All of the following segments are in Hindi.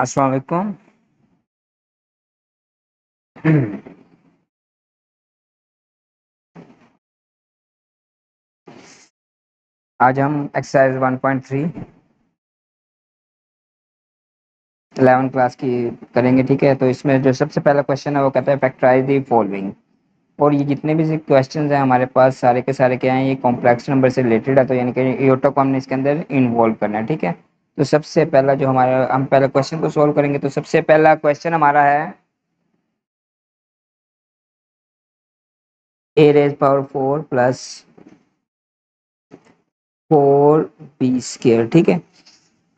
अस्सलाम वालेकुम। आज हम एक्सरसाइज 1.3 11 क्लास की करेंगे। ठीक है, तो इसमें जो सबसे पहला क्वेश्चन है वो कहता है फैक्टराइज द फॉलोइंग। और ये जितने भी क्वेश्चन हैं हमारे पास सारे के सारे क्या हैं, ये कॉम्प्लेक्स नंबर से रिलेटेड है, तो यानी कि इयोटा को हमने इसके अंदर इन्वॉल्व करना है। ठीक है, तो सबसे पहला जो हमारा हम पहला क्वेश्चन को सोल्व करेंगे, तो सबसे पहला क्वेश्चन हमारा है ए रेज पावर 4 प्लस 4b²। ठीक है,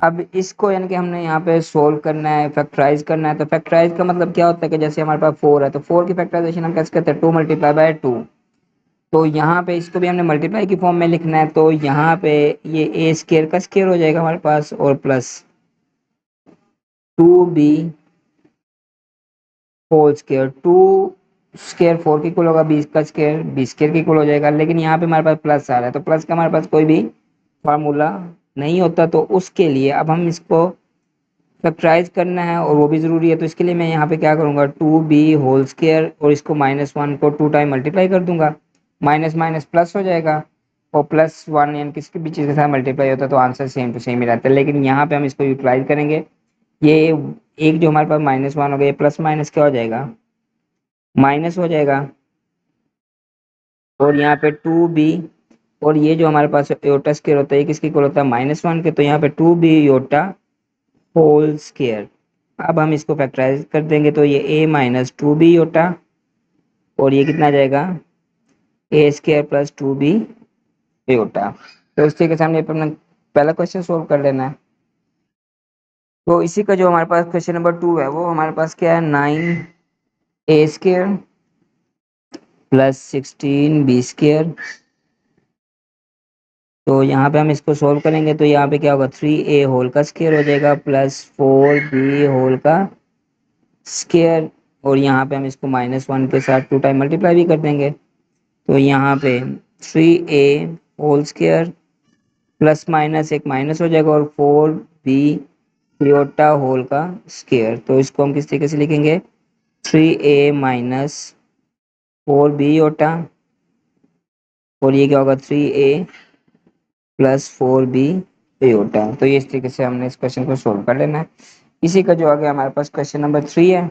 अब इसको यानी कि हमने यहाँ पे सोल्व करना है, फैक्टराइज करना है। तो फैक्टराइज का मतलब क्या होता है कि जैसे हमारे पास 4 है तो 4 की फैक्टराइजेशन हम कैसे करते हैं, 2 × 2। तो यहाँ पे इसको भी हमने मल्टीप्लाई की फॉर्म में लिखना है, तो यहाँ पे ये a² का स्क्वायर हो जाएगा हमारे पास, और प्लस 2b² 2 स्क्वायर 4 की इक्वल होगा, 20 का स्क्वायर 20² की इक्वल हो जाएगा। लेकिन यहाँ पे हमारे पास प्लस आ रहा है, तो प्लस का हमारे पास कोई भी फार्मूला नहीं होता, तो उसके लिए अब हम इसको फैक्टराइज करना है और वो भी ज़रूरी है। तो इसके लिए मैं यहाँ पे क्या करूँगा, 2b² और इसको -1 को 2 टाइम मल्टीप्लाई कर दूंगा, माइनस माइनस प्लस हो जाएगा, और +1 यानी किसके भी चीज़ के साथ मल्टीप्लाई होता है तो आंसर सेम टू सेम ही रहता है। लेकिन यहाँ पे हम इसको यूटिलाइज करेंगे, ये एक जो हमारे पास -1 हो गया, ये प्लस माइनस क्या हो जाएगा, माइनस हो जाएगा। और यहाँ पे 2b, और ये जो हमारे पास योटा स्क्वायर होता है ये किसकी इक्वल होता है, -1 के, तो यहाँ पे 2b योटा होल स्क्वायर। अब हम इसको फैक्टराइज कर देंगे, तो ये a-2b योटा, और ये कितना आ जाएगा, a² + 2b योटा। तो इस तरीके से हमने अपना पहला क्वेश्चन सोल्व कर लेना है। तो इसी का जो हमारे पास क्वेश्चन नंबर 2 है वो हमारे पास क्या है, 9a² + 16b²। तो यहाँ पे हम इसको सोल्व करेंगे, तो यहाँ पे क्या होगा, 3a होल का स्क्वायर हो जाएगा प्लस 4b होल का स्क्वायर, और यहाँ पे हम इसको -1 के साथ 2 टाइम मल्टीप्लाई भी कर देंगे। तो यहाँ पे 3a whole square plus minus एक माइनस हो जाएगा, और 4b योटा होल का स्क्वायर। तो इसको हम किस तरीके से लिखेंगे, 3a - 4b योटा, और ये क्या होगा, 3a + 4b योटा। तो ये इस तरीके से हमने इस क्वेश्चन को सोल्व कर लेना है। इसी का जो आगे हमारे पास क्वेश्चन नंबर 3 है,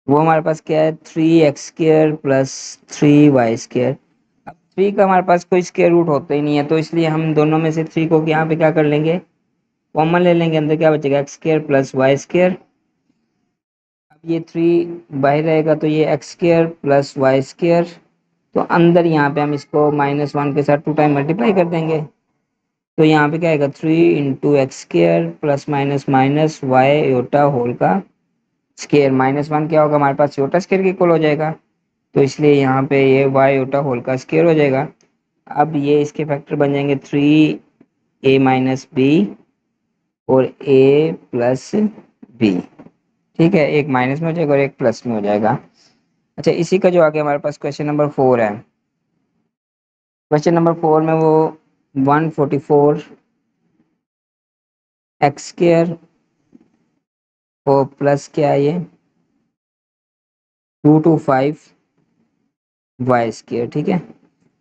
वो हमारे पास क्या है, 3x² + 3y²। अब 3 का हमारे पास कोई स्क्वायर रूट होता ही नहीं है, तो इसलिए हम दोनों में से 3 को यहाँ पे क्या कर लेंगे, कॉमन ले लेंगे, अंदर क्या बचेगा, x² + y²। अब ये 3 बाहर रहेगा, तो ये x² + y²। तो अंदर यहाँ पे हम इसको -1 के साथ 2 टाइम मल्टीप्लाई कर देंगे, तो यहाँ पे क्या आएगा, 3 × x² + minus minus y iota whole का स्क्वायर। -1 क्या होगा, हमारे पास योटा स्क्वायर के इक्वल हो जाएगा, तो इसलिए यहाँ पे ये y योटा होल का स्क्वायर हो जाएगा। अब ये इसके फैक्टर बन जाएंगे 3a - b और a + b। ठीक है, एक माइनस में हो जाएगा और एक प्लस में हो जाएगा। अच्छा, इसी का जो आगे हमारे पास क्वेश्चन नंबर 4 है, क्वेश्चन नंबर 4 में वो 144x² और प्लस क्या है, ये 225y²। ठीक है,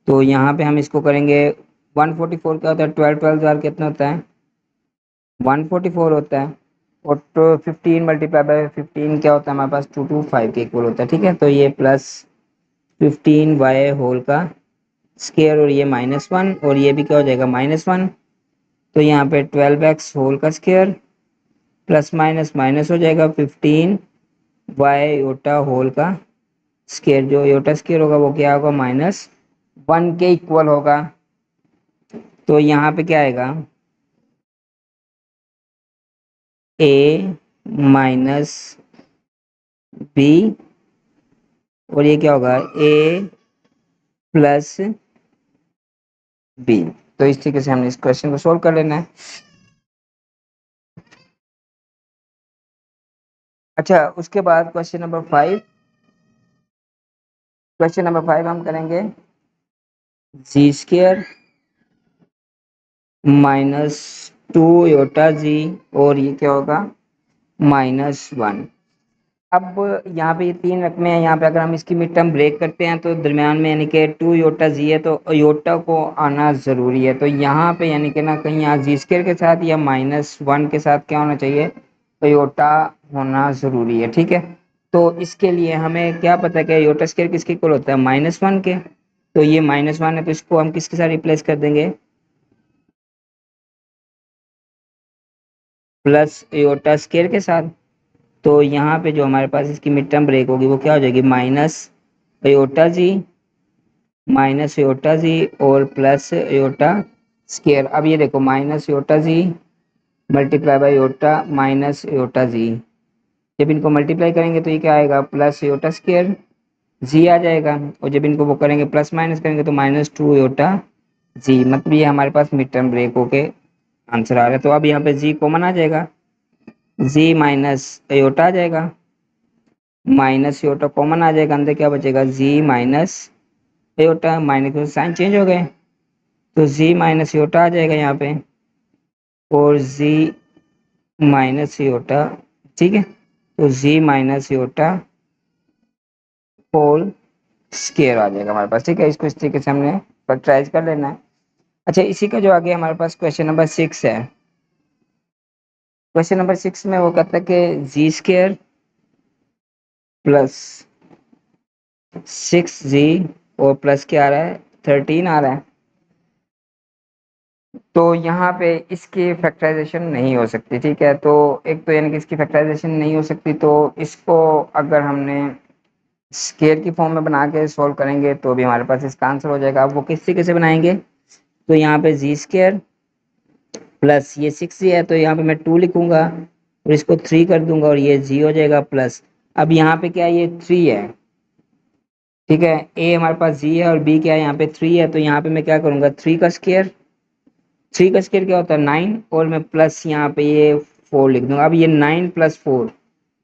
तो यहाँ पे हम इसको करेंगे, 144 क्या होता है, 12 12 बार कितना होता है, 144 होता है, और तो 15 × 15 क्या होता है हमारे पास, 225 के इक्वल होता है। ठीक है, तो ये +15y होल का स्क्वायर, और ये -1, और ये भी क्या हो जाएगा, -1। तो यहाँ पे 12x होल का स्क्वायर प्लस माइनस माइनस हो जाएगा, 15y योटा होल का स्क्वायर। जो योटा स्क्वायर होगा वो क्या होगा, -1 के इक्वल होगा। तो यहाँ पे क्या आएगा, a - b, और ये क्या होगा, a + b। तो इस तरीके से हमने इस क्वेश्चन को सोल्व कर लेना है। अच्छा, उसके बाद क्वेश्चन नंबर 5, क्वेश्चन नंबर 5 हम करेंगे z² - टू योटा जी, और ये क्या होगा -1। अब यहाँ पे ये तीन रकमे हैं, यहाँ पे अगर हम इसकी मिड टर्म ब्रेक करते हैं तो दरमियान में यानी कि टू योटा जी है, तो योटा को आना ज़रूरी है। तो यहाँ पे यानी कि ना कहीं यहाँ जी स्केयर के साथ या -1 के साथ क्या होना चाहिए, तो योटा होना ज़रूरी है, ठीक है। तो इसके लिए हमें क्या पता है कि योटा स्केयर किसके इक्वल होता है, -1 के। तो ये -1 है, तो इसको हम किसके साथ रिप्लेस कर देंगे, प्लस योटा स्केयर के साथ। तो यहाँ पे जो हमारे पास इसकी मिड टर्म ब्रेक होगी वो क्या हो जाएगी, योटा जी, योटा जी और प्लस योटा स्केयर। अब ये देखो iota G multiply by iota iota G, जब इनको मल्टीप्लाई करेंगे तो ये क्या आएगा, प्लस योटा स्केयर जी आ जाएगा, और जब इनको वो करेंगे प्लस माइनस करेंगे तो -2 योटा जी। मतलब ये हमारे पास मिड टर्म ब्रेक होके आंसर आ रहा है। तो अब यहाँ पे जी कॉमन आ जाएगा, जी माइनस योटा आ जाएगा, माइनस योटा कॉमन आ जाएगा, अंदर क्या बचेगा, जी माइनस योटा, माइनस के साइन चेंज हो गए, तो z माइनस योटा आ जाएगा यहाँ पे, और z माइनस योटा, ठीक है। तो z minus iota whole square आ जाएगा हमारे पास, ठीक है। इसको इस तरीके से हमने फैक्टराइज कर लेना है। अच्छा, इसी का जो आगे हमारे पास क्वेश्चन नंबर 6 है। क्वेश्चन नंबर 6 में वो कहता है कि जी स्केयर प्लस 6g और प्लस क्या आ रहा है, 13 आ रहा है। तो यहाँ पे इसकी फैक्टराइजेशन नहीं हो सकती, ठीक है। तो एक तो यानी कि इसकी फैक्टराइजेशन नहीं हो सकती, तो इसको अगर हमने स्केयर की फॉर्म में बना के सॉल्व करेंगे तो भी हमारे पास इसका आंसर हो जाएगा। अब वो किस तरीके से बनाएंगे, तो यहाँ पे जी स्केयर प्लस ये 6 है, तो यहाँ पे मैं 2 लिखूंगा और इसको 3 कर दूंगा और ये जी हो जाएगा प्लस। अब यहाँ पे क्या है, ये 3 है, ठीक है। ए हमारे पास जी है और बी क्या है, यहाँ पे 3 है, तो यहाँ पे मैं क्या करूंगा, 3 का स्केयर, 3 का स्केयर क्या होता है 9, और मैं प्लस यहाँ पे ये 4 लिख दूंगा। अब ये 9 प्लस 4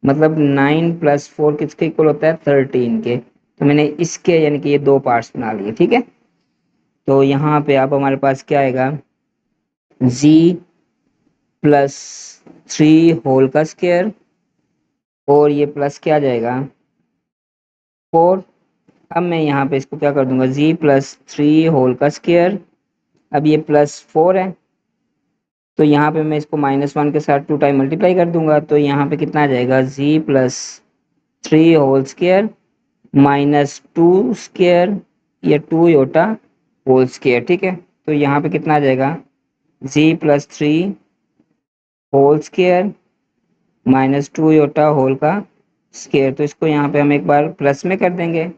मतलब 9 प्लस 4 किसके इक्वल होता है, 13 के। तो मैंने इसके यानी कि ये दो पार्ट्स बना लिए, ठीक है। तो यहाँ पे अब हमारे पास क्या आएगा, जी प्लस 3 होल का स्केयर, और ये प्लस क्या आ जाएगा 4। अब मैं यहाँ पे इसको क्या कर दूंगा, जी प्लस 3 होल का स्केयर, अब ये प्लस 4 है, तो यहाँ पे मैं इसको -1 के साथ 2 टाइम मल्टीप्लाई कर दूंगा, तो यहाँ पे कितना आ जाएगा, G plus 3 whole square -2 square, या 2 योटा होल स्केयर, ठीक है। तो यहाँ पे कितना आ जाएगा, G plus 3 whole square -2 iota whole का स्केयर। तो इसको यहाँ पे हम एक बार प्लस में कर देंगे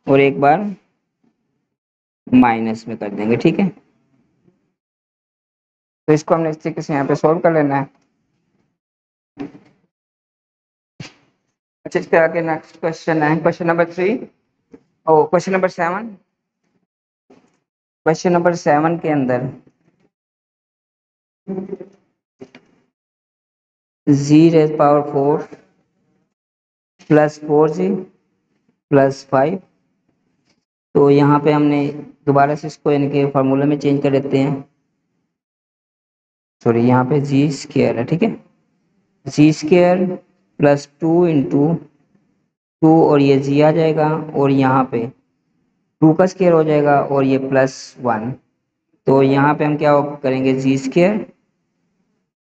और एक बार माइनस में कर देंगे, ठीक है। तो इसको हमने इस तरीके से यहाँ पे सोल्व कर लेना है। अच्छा, इसके आगे नेक्स्ट क्वेश्चन है क्वेश्चन नंबर 3, ओ क्वेश्चन नंबर 7। क्वेश्चन नंबर 7 के अंदर G raise power 4 plus 4g plus 5। तो यहाँ पे हमने दोबारा से इसको यानी कि फार्मूला में चेंज कर लेते हैं, सॉरी यहाँ पे जी स्केयर है, ठीक है। जी स्केयर प्लस 2 इंटू 2 और ये जी आ जाएगा, और यहाँ पे 2 का स्केयर हो जाएगा और ये +1। तो यहाँ पे हम क्या करेंगे, जी स्केयर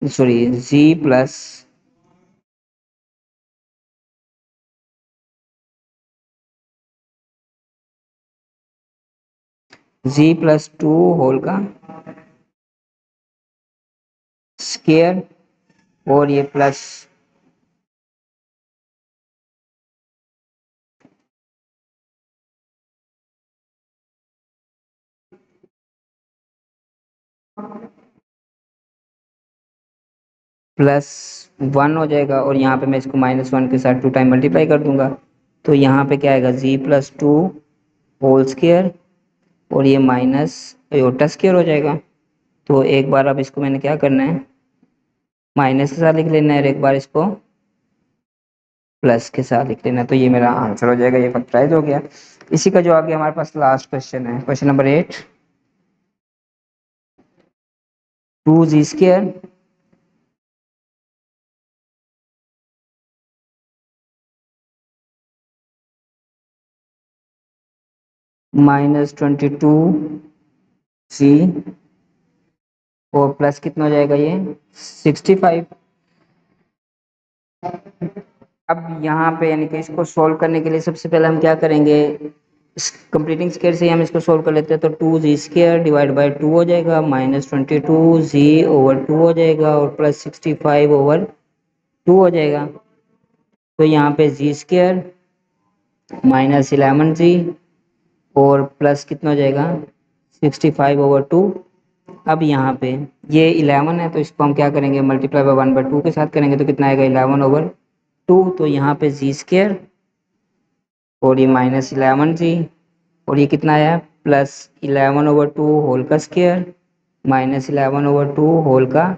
सॉरी जी प्लस जी+2 होल का स्केयर, और ये प्लस +1 हो जाएगा, और यहाँ पे मैं इसको -1 के साथ 2 टाइम मल्टीप्लाई कर दूंगा। तो यहाँ पे क्या आएगा, जी+2 होल स्केयर, और ये माइनस योटा स्केयर हो जाएगा। तो एक बार अब इसको मैंने क्या करना है, माइनस के साथ लिख लेना है, और एक बार इसको प्लस के साथ लिख लेना है। तो ये मेरा आंसर हो जाएगा, ये फैक्टराइज हो गया। इसी का जो आगे हमारे पास लास्ट क्वेश्चन है क्वेश्चन नंबर 8। 2 जी स्क्वायर -22 जी और प्लस कितना हो जाएगा ये 65। अब यहाँ पे यानी कि इसको सोल्व करने के लिए सबसे पहले हम क्या करेंगे, कंप्लीटिंग स्केयर से ही हम इसको सोल्व कर लेते हैं। तो 2 जी स्क्वायर डिवाइड बाई 2 हो जाएगा, -22 जी/2 हो जाएगा और प्लस 65/2 हो जाएगा। तो यहाँ पे जी स्क्वायर -11 जी और प्लस कितना हो जाएगा 65/2। अब यहाँ पे ये 11 है तो इसको हम क्या करेंगे, मल्टीप्लाई बाय 1/2 के साथ करेंगे तो कितना आएगा 11/2। तो यहाँ पे जी स्क्वायर और ये -11 जी और ये कितना आया +11/2 होल का स्क्वायर -11/2 होल का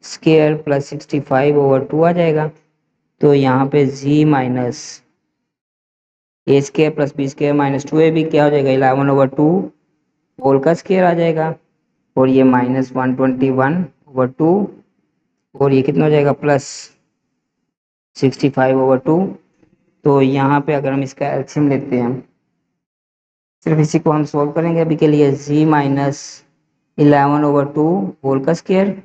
स्क्वायर प्लस 65/2 आ जाएगा। तो यहाँ पे G minus A square plus B square -2ab क्या हो जाएगा 11/2 होल का स्क्वायर आ जाएगा और ये -121/2 और ये कितना हो जाएगा +65/2। तो यहाँ पे अगर हम इसका एलसीएम लेते हैं, सिर्फ इसी को हम सोल्व करेंगे अभी के लिए, g -11/2 होल का स्क्वायर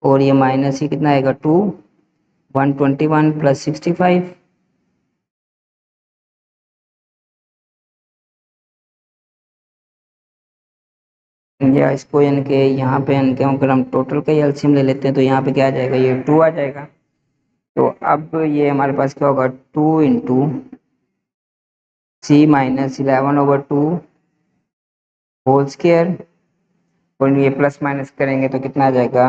और ये माइनस ही कितना आएगा 121 प्लस 65। या इसको यानी कि यहाँ पे यानी कि अगर हम टोटल का ही एलसीएम ले लेते हैं तो यहाँ पे क्या आ जाएगा, ये 2 आ जाएगा। तो अब ये हमारे पास क्या होगा 2 × g -11/2 होल स्क्वायर और ये प्लस माइनस करेंगे तो कितना आ जाएगा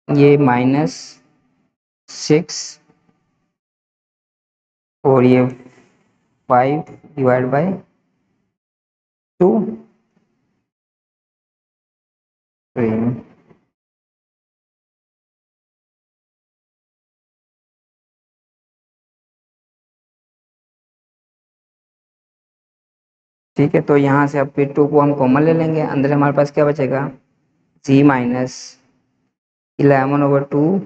ये -6 और ये 5/2। ठीक है, तो यहाँ से अब फिर 2 को हम कॉमन ले लेंगे, अंदर हमारे पास क्या बचेगा g -11/2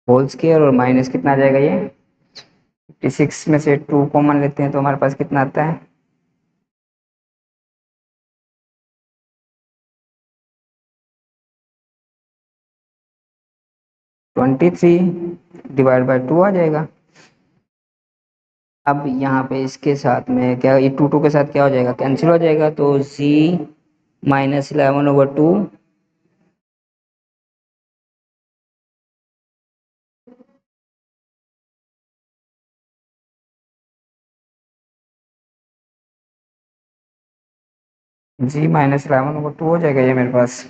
होल स्क्वायर और माइनस कितना आ जाएगा ये 56 में से 2 कॉमन लेते हैं तो हमारे पास कितना आता है 23/2 आ जाएगा। अब यहाँ पे इसके साथ में क्या, ये 2 के साथ क्या हो जाएगा कैंसिल हो जाएगा। तो g -11/2 g -11/2 हो जाएगा ये मेरे पास।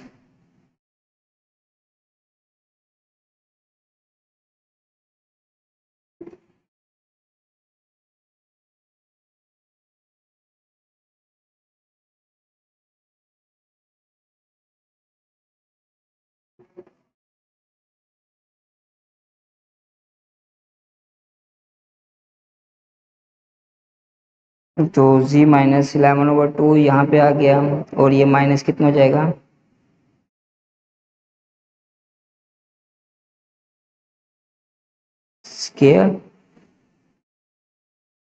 तो g -11/2 यहाँ पे आ गया और ये माइनस कितना हो जाएगा स्केयर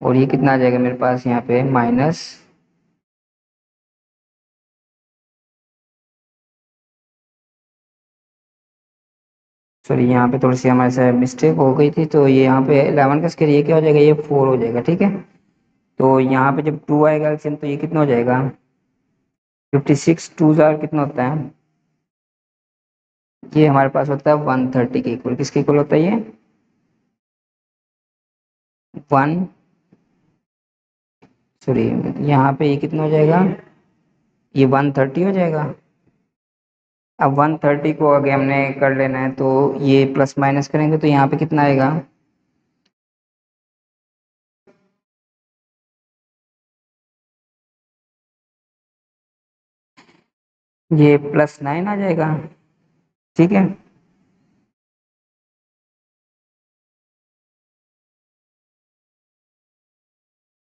और ये कितना आ जाएगा मेरे पास यहाँ पे माइनस, सॉरी यहाँ पे थोड़ी सी हमारे से मिस्टेक हो गई थी। तो ये यहाँ पे 11 का स्केयर ये क्या हो जाएगा ये 4 हो जाएगा। ठीक है, तो यहाँ पे जब 2 आएगा एलसीएम तो ये कितना हो जाएगा 56 2 जार कितना होता है, ये हमारे पास होता है 130 के इक्वल। किसके इक्वल होता है ये 1, सॉरी यहाँ पे ये कितना हो जाएगा ये 130 हो जाएगा। अब 130 को आगे हमने कर लेना है तो ये प्लस माइनस करेंगे तो यहाँ पे कितना आएगा ये +9 आ जाएगा। ठीक है,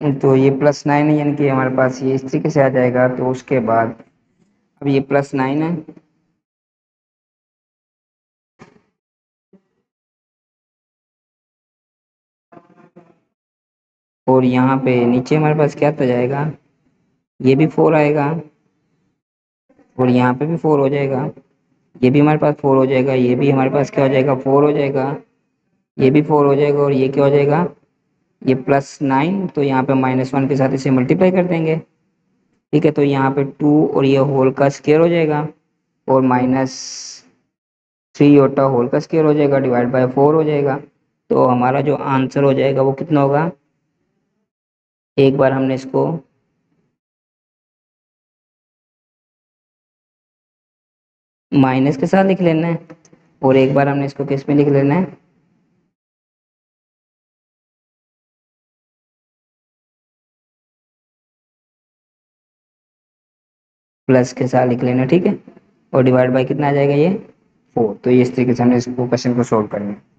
तो ये +9 है, यानी कि हमारे पास ये इस तरीके से आ जाएगा। तो उसके बाद अब ये +9 है, और यहाँ पे नीचे हमारे पास क्या आ जाएगा, ये भी 4 आएगा, और यहाँ पे भी 4 हो जाएगा, ये भी हमारे पास 4 हो जाएगा, ये भी हमारे पास क्या हो जाएगा, 4 हो जाएगा, ये भी 4 हो जाएगा, और ये क्या हो जाएगा, ये +9। तो यहाँ पे -1 के साथ इसे मल्टीप्लाई कर देंगे। ठीक है, तो यहाँ पे 2 और ये होल का स्क्वायर हो जाएगा, और -3 होल का स्क्वायर हो जाएगा, डिवाइड बाय 4 हो जाएगा। तो हमारा जो आंसर हो जाएगा वो कितना होगा, एक बार हमने इसको माइनस के साथ लिख लेना है, और एक बार हमने इसको किस में लिख लेना है, प्लस के साथ लिख लेना। ठीक है, और डिवाइड बाय कितना आ जाएगा, ये 4। तो ये इस तरीके से हमने इसको क्वेश्चन को सोल्व करना है।